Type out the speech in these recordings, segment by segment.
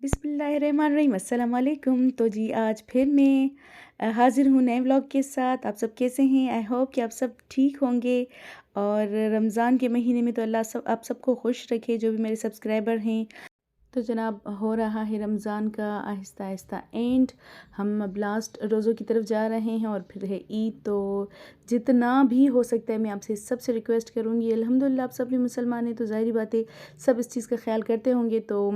बिस्मिल्लाहिर्रहमानिर्रहीम अस्सलाम वालेकुम। तो जी आज फिर मैं हाज़िर हूँ नए व्लॉग के साथ। आप सब कैसे हैं? आई होप कि आप सब ठीक होंगे। और रमज़ान के महीने में तो अल्लाह सब आप सबको खुश रखे, जो भी मेरे सब्सक्राइबर हैं। तो जनाब हो रहा है रमज़ान का आहिस्ता आहिस्ता एंड। हम अब लास्ट रोज़ों की तरफ जा रहे हैं और फिर है ईद। तो जितना भी हो सकता है मैं आपसे सबसे रिक्वेस्ट करूँगी, अल्हम्दुलिल्लाह आप सब भी मुसलमान हैं तो ज़ाहिर बात है सब इस चीज़ का ख्याल करते होंगे। तो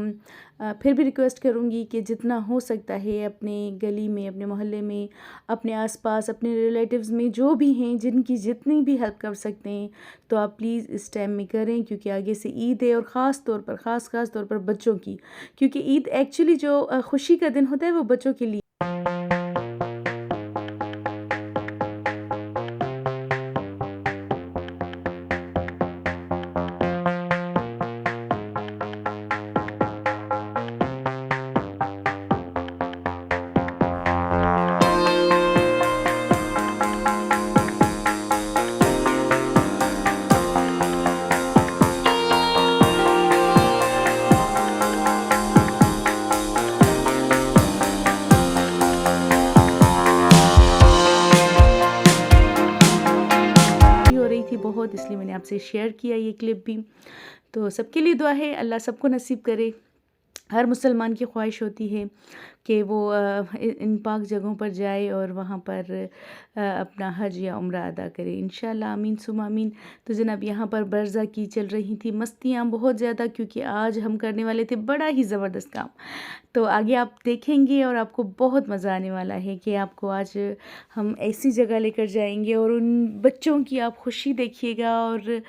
फिर भी रिक्वेस्ट करूँगी कि जितना हो सकता है अपने गली में, अपने मोहल्ले में, अपने आसपास, अपने रिलेटिव्स में जो भी हैं, जिनकी जितनी भी हेल्प कर सकते हैं तो आप प्लीज़ इस टाइम में करें, क्योंकि आगे से ईद है। और ख़ास तौर पर ख़ास तौर पर बच्चों की, क्योंकि ईद एक्चुअली जो खुशी का दिन होता है वो बच्चों के लिए। हो रही थी बहुत, इसलिए मैंने आपसे शेयर किया ये क्लिप भी। तो सबके लिए दुआ है, अल्लाह सबको नसीब करे। हर मुसलमान की ख्वाहिश होती है कि वो इन पाक जगहों पर जाए और वहाँ पर अपना हज या उम्रा अदा करे, इंशाल्लाह आमीन सुमा आमीन। तो जनाब यहाँ पर बरज़ा की चल रही थी मस्तियाँ बहुत ज़्यादा, क्योंकि आज हम करने वाले थे बड़ा ही ज़बरदस्त काम। तो आगे आप देखेंगे और आपको बहुत मज़ा आने वाला है कि आपको आज हम ऐसी जगह लेकर जाएंगे और उन बच्चों की आप खुशी देखिएगा। और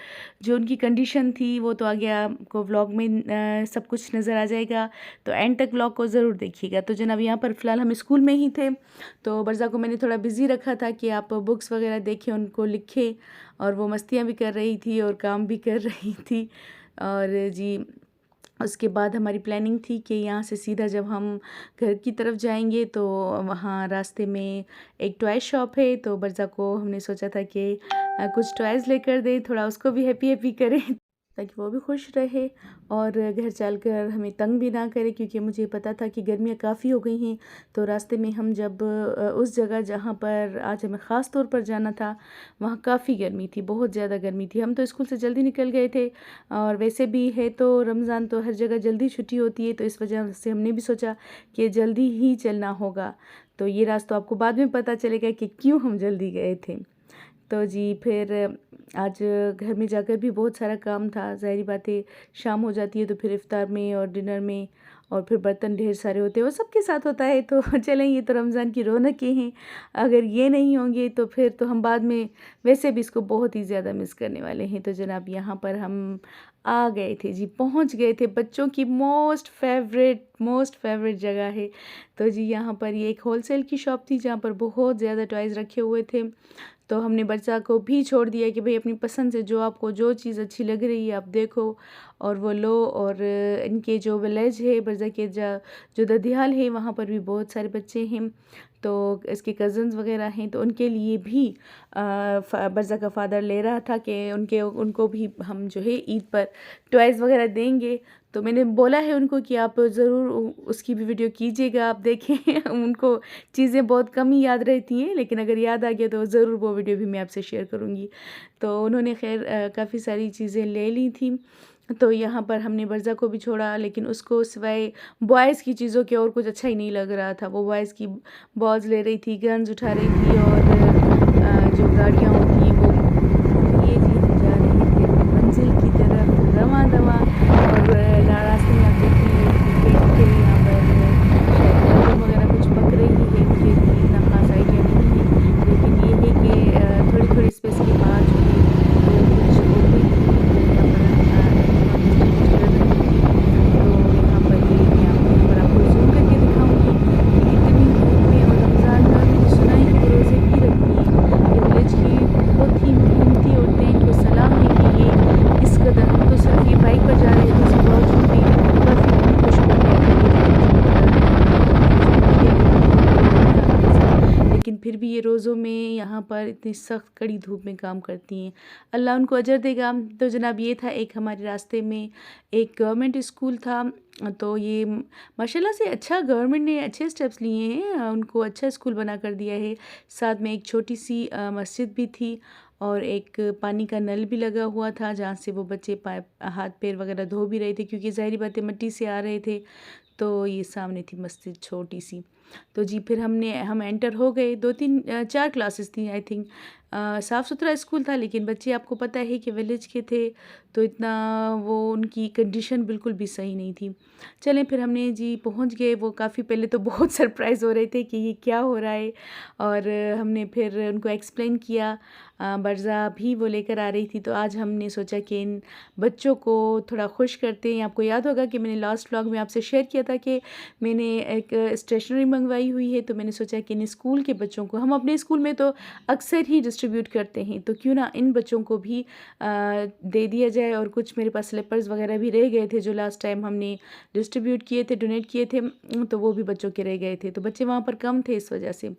जो उनकी कंडीशन थी वो तो आगे आपको व्लॉग में सब कुछ नज़र आ जाएगा। तो एंड तक व्लॉग को ज़रूर देखिएगा। तो जनाब यहाँ पर फ़िलहाल हम स्कूल में ही थे, तो बरज़ा को मैंने थोड़ा बिज़ी रखा था कि आप बुक्स वगैरह देखें, उनको लिखें। और वो मस्तियाँ भी कर रही थी और काम भी कर रही थी। और जी उसके बाद हमारी प्लानिंग थी कि यहाँ से सीधा जब हम घर की तरफ जाएंगे तो वहाँ रास्ते में एक टॉय शॉप है, तो बरज़ा को हमने सोचा था कि कुछ टॉयज़ लेकर दें, थोड़ा उसको भी हैप्पी हैप्पी करें ताकि वो भी खुश रहे और घर चलकर हमें तंग भी ना करे, क्योंकि मुझे पता था कि गर्मियाँ काफ़ी हो गई हैं। तो रास्ते में हम जब उस जगह जहाँ पर आज हमें ख़ास तौर पर जाना था वहाँ काफ़ी गर्मी थी, बहुत ज़्यादा गर्मी थी। हम तो स्कूल से जल्दी निकल गए थे और वैसे भी है तो रमज़ान तो हर जगह जल्दी छुट्टी होती है, तो इस वजह से हमने भी सोचा कि जल्दी ही चलना होगा। तो ये रास्ता आपको बाद में पता चलेगा कि क्यों हम जल्दी गए थे। तो जी फिर आज घर में जाकर भी बहुत सारा काम था, ज़ाहिर बात है शाम हो जाती है तो फिर इफ़्तार में और डिनर में और फिर बर्तन ढेर सारे होते हैं, वो सबके साथ होता है। तो चलें, ये तो रमज़ान की रौनकें हैं, अगर ये नहीं होंगे तो फिर तो हम बाद में वैसे भी इसको बहुत ही ज़्यादा मिस करने वाले हैं। तो जनाब यहाँ पर हम आ गए थे जी, पहुँच गए थे बच्चों की मोस्ट फेवरेट जगह है। तो जी यहाँ पर ये एक होलसेल की शॉप थी जहाँ पर बहुत ज़्यादा टॉयज़ रखे हुए थे। तो हमने बच्चा को भी छोड़ दिया कि भाई अपनी पसंद से जो आपको जो चीज़ अच्छी लग रही है आप देखो और वो लो। और इनके जो विलेज है बरज़ा के जो ददियाल है वहाँ पर भी बहुत सारे बच्चे हैं, तो इसके कज़न्स वगैरह हैं, तो उनके लिए भी बरज़ा का फ़ादर ले रहा था कि उनको भी हम जो है ईद पर टॉयज़ वगैरह देंगे। तो मैंने बोला है उनको कि आप ज़रूर उसकी भी वीडियो कीजिएगा, आप देखें उनको चीज़ें बहुत कम ही याद रहती हैं, लेकिन अगर याद आ गया तो ज़रूर वो वीडियो भी मैं आपसे शेयर करूँगी। तो उन्होंने खैर काफ़ी सारी चीज़ें ले ली थी। तो यहाँ पर हमने बरज़ा को भी छोड़ा, लेकिन उसको सिवाय बॉयज़ की चीज़ों के और कुछ अच्छा ही नहीं लग रहा था। वो बॉयज़ की बॉल्स ले रही थी, गन्स उठा रही थी और जो गाड़ियाँ होती वो। ये जी हम जा रहे थे अपनी मंजिल की तरफ रवां दवा। और रास्ते में आप देखिए खेत थे, यहाँ पर शायद गंदम वगैरह कुछ पक रही है, मुझे इतना खास आइडिया नहीं है, लेकिन ये है कि थोड़ी थोड़ी स्पेस के बाद जो है वो कुछ हो गई थी, तो यहाँ पर कुछ कर रही थी। तो यहाँ पर ये मैं यहाँ पर आपको जूम करके दिखाऊंगी कि इतनी धूप में और रमज़ान में, और मैंने सुना है कि वो रोज़े भी रखती हैं। ये विलेज की ये रोज़ों में यहाँ पर इतनी सख्त कड़ी धूप में काम करती हैं, अल्लाह उनको अजर देगा। तो जनाब ये था एक हमारे रास्ते में एक गवर्नमेंट स्कूल था। तो ये माशाल्लाह से अच्छा गवर्नमेंट ने अच्छे स्टेप्स लिए हैं, उनको अच्छा स्कूल बना कर दिया है। साथ में एक छोटी सी मस्जिद भी थी और एक पानी का नल भी लगा हुआ था जहाँ से वो बच्चे हाथ पैर वगैरह धो भी रहे थे, क्योंकि ज़ाहिर बात है मिट्टी से आ रहे थे। तो ये सामने थी मस्जिद छोटी सी। तो जी फिर हम एंटर हो गए। 4 क्लासेस थी आई थिंक। साफ़ सुथरा स्कूल था, लेकिन बच्चे आपको पता है कि विलेज के थे, तो इतना वो उनकी कंडीशन बिल्कुल भी सही नहीं थी। चलें फिर हमने जी पहुंच गए। वो काफ़ी पहले तो बहुत सरप्राइज़ हो रहे थे कि ये क्या हो रहा है, और हमने फिर उनको एक्सप्लेन किया। बर्ज़ा भी वो लेकर आ रही थी। तो आज हमने सोचा कि इन बच्चों को थोड़ा खुश करते हैं। आपको याद होगा कि मैंने लास्ट व्लॉग में आपसे शेयर किया था कि मैंने एक स्टेशनरी मंगवाई हुई है। तो मैंने सोचा कि इन स्कूल के बच्चों को, हम अपने स्कूल में तो अक्सर ही डिस्ट्रीब्यूट करते हैं, तो क्यों ना इन बच्चों को भी दे दिया जाए। और कुछ मेरे पास स्लिपर्स वगैरह भी रह गए थे जो लास्ट टाइम हमने डिस्ट्रीब्यूट किए थे, डोनेट किए थे, तो वो भी बच्चों के रह गए थे। तो बच्चे वहाँ पर कम थे इस वजह से।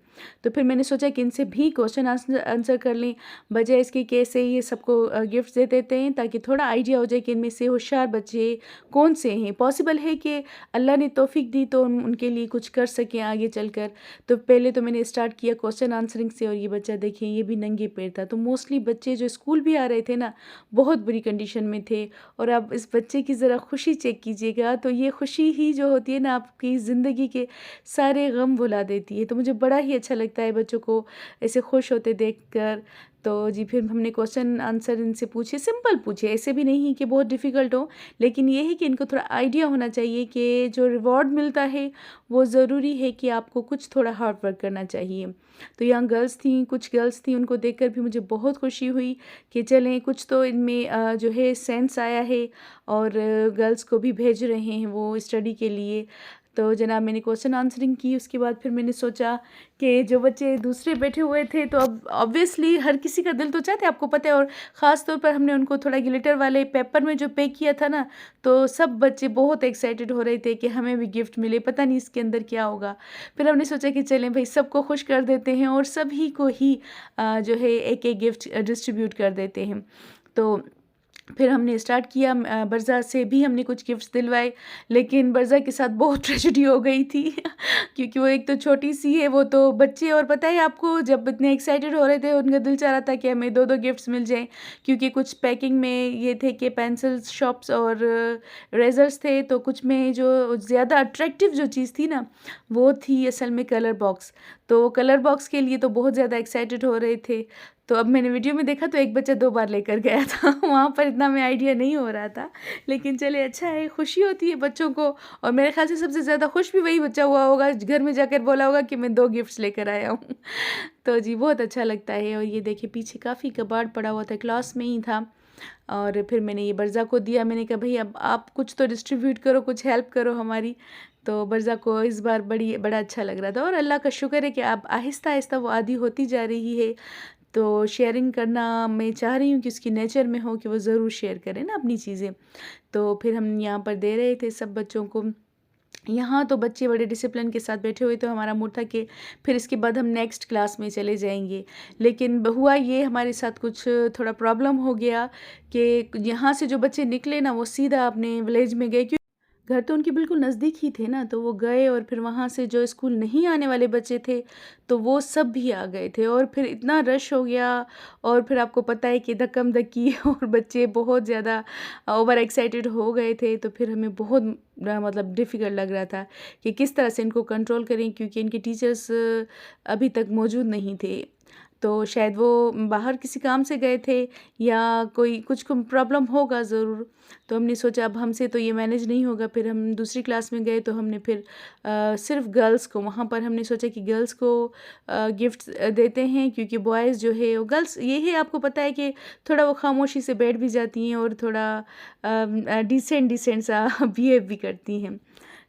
तो फिर मैंने सोचा कि इनसे भी क्वेश्चन आंसर कर लें, बजाय इसके कैसे ये सबको गिफ्ट दे देते हैं, ताकि थोड़ा आइडिया हो जाए कि इनमें से होशियार बच्चे कौन से हैं। पॉसिबल है कि अल्लाह ने तौफीक दी तो उनके लिए कुछ कर सकें आगे चलकर। तो पहले तो मैंने स्टार्ट किया क्वेश्चन आंसरिंग से, और ये बच्चा देखिए ये भी नंगे पैर था। तो मोस्टली बच्चे जो स्कूल भी आ रहे थे ना, बहुत बुरी कंडीशन में थे। और आप इस बच्चे की ज़रा खुशी चेक कीजिएगा, तो ये खुशी ही जो होती है ना, आपकी ज़िंदगी के सारे गम भुला देती है। तो मुझे बड़ा ही अच्छा लगता है बच्चों को ऐसे खुश होते देखकर। तो जी फिर हमने क्वेश्चन आंसर इनसे पूछे, सिंपल पूछे, ऐसे भी नहीं कि बहुत डिफ़िकल्ट हो, लेकिन ये है कि इनको थोड़ा आइडिया होना चाहिए कि जो रिवॉर्ड मिलता है वो ज़रूरी है कि आपको कुछ थोड़ा हार्ड वर्क करना चाहिए। तो यहाँ गर्ल्स थी, कुछ गर्ल्स थी, उनको देखकर भी मुझे बहुत खुशी हुई कि चलें कुछ तो इनमें जो है सेंस आया है, और गर्ल्स को भी भेज रहे हैं वो स्टडी के लिए। तो जनाब मैंने क्वेश्चन आंसरिंग की। उसके बाद फिर मैंने सोचा कि जो बच्चे दूसरे बैठे हुए थे, तो अब ऑब्वियसली हर किसी का दिल तो चाहता है, आपको पता है। और ख़ास तौर पर हमने उनको थोड़ा ग्लिटर वाले पेपर में जो पैक किया था ना, तो सब बच्चे बहुत एक्साइटेड हो रहे थे कि हमें भी गिफ्ट मिले, पता नहीं इसके अंदर क्या होगा। फिर हमने सोचा कि चलें भाई सबको खुश कर देते हैं और सभी को ही जो है एक एक गिफ्ट डिस्ट्रीब्यूट कर देते हैं। तो फिर हमने स्टार्ट किया। बर्ज़ा से भी हमने कुछ गिफ्ट्स दिलवाए, लेकिन बर्ज़ा के साथ बहुत ट्रेजेडी हो गई थी क्योंकि वो एक तो छोटी सी है, वो तो बच्चे, और पता है आपको जब इतने एक्साइटेड हो रहे थे उनका दिल चाह रहा था कि हमें दो दो गिफ्ट्स मिल जाएं, क्योंकि कुछ पैकिंग में ये थे कि पेंसिल्स शॉप्स और रेजर्स थे। तो कुछ में जो ज़्यादा अट्रैक्टिव जो चीज़ थी ना, वो थी असल में कलर बॉक्स। तो कलर बॉक्स के लिए तो बहुत ज़्यादा एक्साइटेड हो रहे थे। तो अब मैंने वीडियो में देखा तो एक बच्चा 2 बार लेकर गया था वहाँ पर इतना में आइडिया नहीं हो रहा था, लेकिन चले अच्छा है, खुशी होती है बच्चों को। और मेरे ख्याल से सबसे ज़्यादा खुश भी वही बच्चा हुआ होगा, घर में जाकर बोला होगा कि मैं 2 गिफ्ट्स लेकर आया हूँ तो जी बहुत अच्छा लगता है। और ये देखिए पीछे काफ़ी कबाड़ पड़ा हुआ था, क्लास में ही था। और फिर मैंने ये बर्ज़ा को दिया। मैंने कहा भई अब आप कुछ तो डिस्ट्रीब्यूट करो, कुछ हेल्प करो हमारी। तो बर्ज़ा को इस बार बड़ा अच्छा लग रहा था, और अल्लाह का शुक्र है कि अब आहिस्ता-आहिस्ता वो आदी होती जा रही है। तो शेयरिंग करना मैं चाह रही हूँ कि उसकी नेचर में हो कि वो ज़रूर शेयर करे ना अपनी चीज़ें। तो फिर हम यहाँ पर दे रहे थे सब बच्चों को। यहाँ तो बच्चे बड़े डिसिप्लिन के साथ बैठे हुए, तो हमारा मूड था कि फिर इसके बाद हम नेक्स्ट क्लास में चले जाएंगे। लेकिन हुआ ये हमारे साथ कुछ थोड़ा प्रॉब्लम हो गया कि यहाँ से जो बच्चे निकले ना, वो सीधा अपने विलेज में गए। घर तो उनके बिल्कुल नज़दीक ही थे ना, तो वो गए। और फिर वहाँ से जो स्कूल नहीं आने वाले बच्चे थे, तो वो सब भी आ गए थे, और फिर इतना रश हो गया। और फिर आपको पता है कि धक्कम-धक्की और बच्चे बहुत ज़्यादा ओवर एक्साइटेड हो गए थे। तो फिर हमें बहुत मतलब डिफ़िकल्ट लग रहा था कि किस तरह से इनको कंट्रोल करें, क्योंकि इनके टीचर्स अभी तक मौजूद नहीं थे। तो शायद वो बाहर किसी काम से गए थे, या कोई कुछ प्रॉब्लम होगा ज़रूर। तो हमने सोचा अब हमसे तो ये मैनेज नहीं होगा। फिर हम दूसरी क्लास में गए, तो हमने फिर सिर्फ गर्ल्स को, वहाँ पर हमने सोचा कि गर्ल्स को गिफ्ट्स देते हैं, क्योंकि बॉयज़ जो है वो गर्ल्स ये है, आपको पता है कि थोड़ा वो खामोशी से बैठ भी जाती हैं और थोड़ा डिसेंट सा बिहेव भी करती हैं।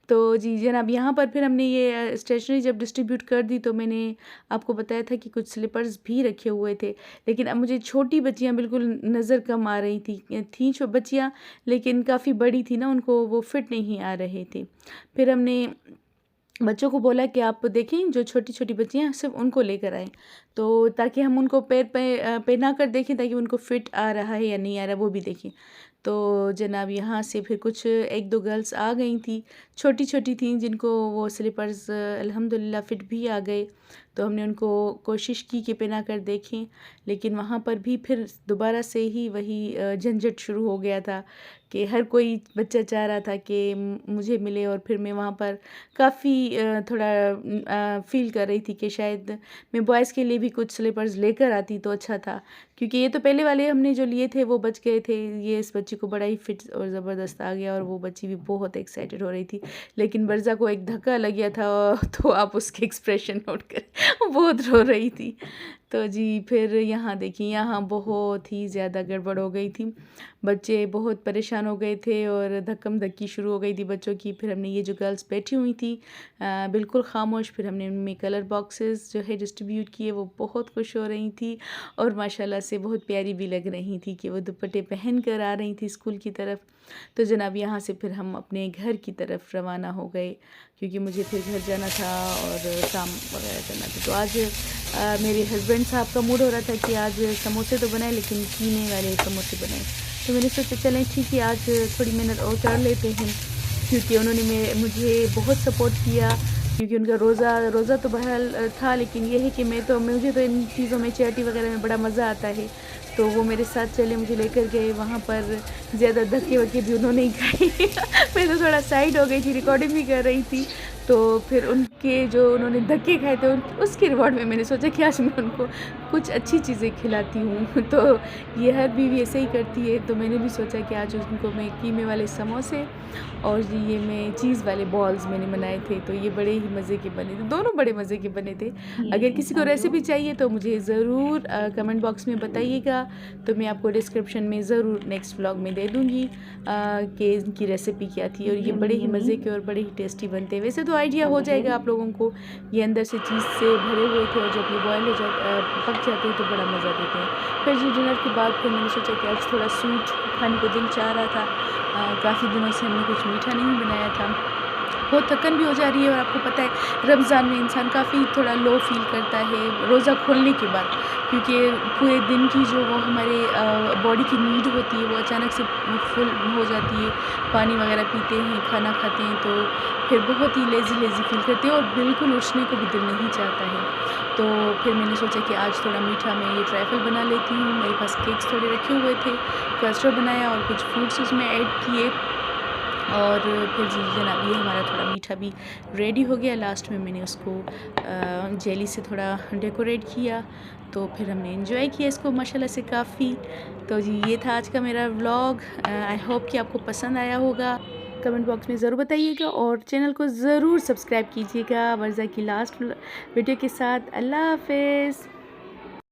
तो जी जनाब यहाँ पर फिर हमने ये स्टेशनरी जब डिस्ट्रीब्यूट कर दी, तो मैंने आपको बताया था कि कुछ स्लीपर्स भी रखे हुए थे। लेकिन अब मुझे छोटी बच्चियाँ बिल्कुल नज़र कम आ रही थी बच्चियाँ, लेकिन काफ़ी बड़ी थी ना, उनको वो फिट नहीं आ रहे थे। फिर हमने बच्चों को बोला कि आप देखें जो छोटी-छोटी बच्चियाँ हैं सिर्फ़ उनको लेकर आएँ। तो ताकि हम उनको पैर पे पहना कर देखें ताकि उनको फ़िट आ रहा है या नहीं आ रहा वो भी देखें। तो जनाब यहाँ से फिर कुछ 1-2 गर्ल्स आ गई थी, छोटी-छोटी थीं जिनको वो स्लीपर्स अल्हम्दुलिल्लाह फ़िट भी आ गए। तो हमने उनको कोशिश की कि पहना कर देखें, लेकिन वहाँ पर भी फिर दोबारा से ही वही झंझट शुरू हो गया था कि हर कोई बच्चा चाह रहा था कि मुझे मिले और फिर मैं वहाँ पर काफ़ी थोड़ा फ़ील कर रही थी कि शायद मैं बॉयज़ के लिए भी कुछ स्लीपर्स लेकर आती तो अच्छा था। क्योंकि ये तो पहले वाले हमने जो लिए थे वो बच गए थे, ये इस बच्ची को बड़ा ही फिट और ज़बरदस्त आ गया और वो बच्ची भी बहुत एक्साइटेड हो रही थी। लेकिन बरज़ा को एक धक्का लग गया था तो आप उसके एक्सप्रेशन नोट करें बहुत रो रही थी। तो जी फिर यहाँ देखिए यहाँ बहुत ही ज़्यादा गड़बड़ हो गई थी। बच्चे बहुत परेशान हो गए थे और धक्कम-धक्की शुरू हो गई थी बच्चों की। फिर हमने ये जो गर्ल्स बैठी हुई थी बिल्कुल ख़ामोश, फिर हमने उनमें कलर बॉक्सेस जो है डिस्ट्रीब्यूट किए, वो बहुत खुश हो रही थी और माशाल्लाह से बहुत प्यारी भी लग रही थी कि वो दुपट्टे पहन कर आ रही थी स्कूल की तरफ। तो जनाब यहाँ से फिर हम अपने घर की तरफ रवाना हो गए क्योंकि मुझे फिर घर जाना था और काम वगैरह करना था। तो आज मेरे हस्बैंड साहब का मूड हो रहा था कि आज समोसे तो बनाए लेकिन कीने वाले समोसे बनाए। तो मैंने सोचा चलें ठीक है आज थोड़ी मेहनत और कर लेते हैं क्योंकि उन्होंने मुझे बहुत सपोर्ट किया क्योंकि उनका रोज़ा तो बहरहाल था, लेकिन ये है कि मुझे तो इन चीज़ों में चैरिटी वगैरह में बड़ा मज़ा आता है। तो वो मेरे साथ चले, मुझे लेकर गए वहाँ पर। ज़्यादा धक्के-वक्के भी उन्होंने ही खाए मैं तो थोड़ा साइड हो गई थी, रिकॉर्डिंग भी कर रही थी। तो फिर उनके जो उन्होंने धक्के खाए थे उसके रिवॉर्ड में मैंने सोचा कि आज मैं उनको कुछ अच्छी चीज़ें खिलाती हूँ तो ये हर बीवी ऐसे ही करती है। तो मैंने भी सोचा कि आज उनको मैं कीमे वाले समोसे और ये मैं चीज़ वाले बॉल्स मैंने बनाए थे, तो ये बड़े ही मज़े के बने थे, दोनों बड़े मज़े के बने थे। अगर किसी को रेसिपी चाहिए तो मुझे ज़रूर कमेंट बॉक्स में बताइएगा, तो मैं आपको डिस्क्रिप्शन में ज़रूर नेक्स्ट व्लॉग में दे दूँगी कि इनकी रेसिपी क्या थी। और ये बड़े ही मज़े के और बड़े ही टेस्टी बनते हैं। वैसे तो आइडिया हो जाएगा आप लोगों को, ये अंदर से चीज़ से भरे हुए थे और जब ये बॉयल हो पक जाते हैं तो बड़ा मज़ा देते हैं। फिर जी डिनर के बाद फिर मैंने सोचा कि आज थोड़ा स्वीट खाने को दिल चाह रहा था। काफ़ी दिनों से हमने कुछ मीठा नहीं बनाया था। बहुत थकन भी हो जा रही है और आपको पता है रमज़ान में इंसान काफ़ी थोड़ा लो फ़ील करता है रोज़ा खोलने के बाद, क्योंकि पूरे दिन की जो वो हमारे बॉडी की नीड होती है वो अचानक से फुल हो जाती है। पानी वगैरह पीते हैं, खाना खाते हैं तो फिर बहुत ही लेज़ी फ़ील करते हैं और बिल्कुल उठने को भी दिल नहीं चाहता है। तो फिर मैंने सोचा कि आज थोड़ा मीठा मैं ये ट्राइफल बना लेती हूँ। मेरे पास केक्स थोड़े रखे हुए थे, कस्टर्ड बनाया और कुछ फ्रूट्स उसमें ऐड किए और फिर जी जनाब ये हमारा थोड़ा मीठा भी रेडी हो गया। लास्ट में मैंने उसको जेली से थोड़ा डेकोरेट किया, तो फिर हमने एंजॉय किया इसको माशाल्लाह से काफ़ी। तो जी ये था आज का मेरा व्लॉग। आई होप कि आपको पसंद आया होगा। कमेंट बॉक्स में ज़रूर बताइएगा और चैनल को ज़रूर सब्सक्राइब कीजिएगा वर्ज़ा की लास्ट वीडियो के साथ। अल्लाह हाफ़िज़।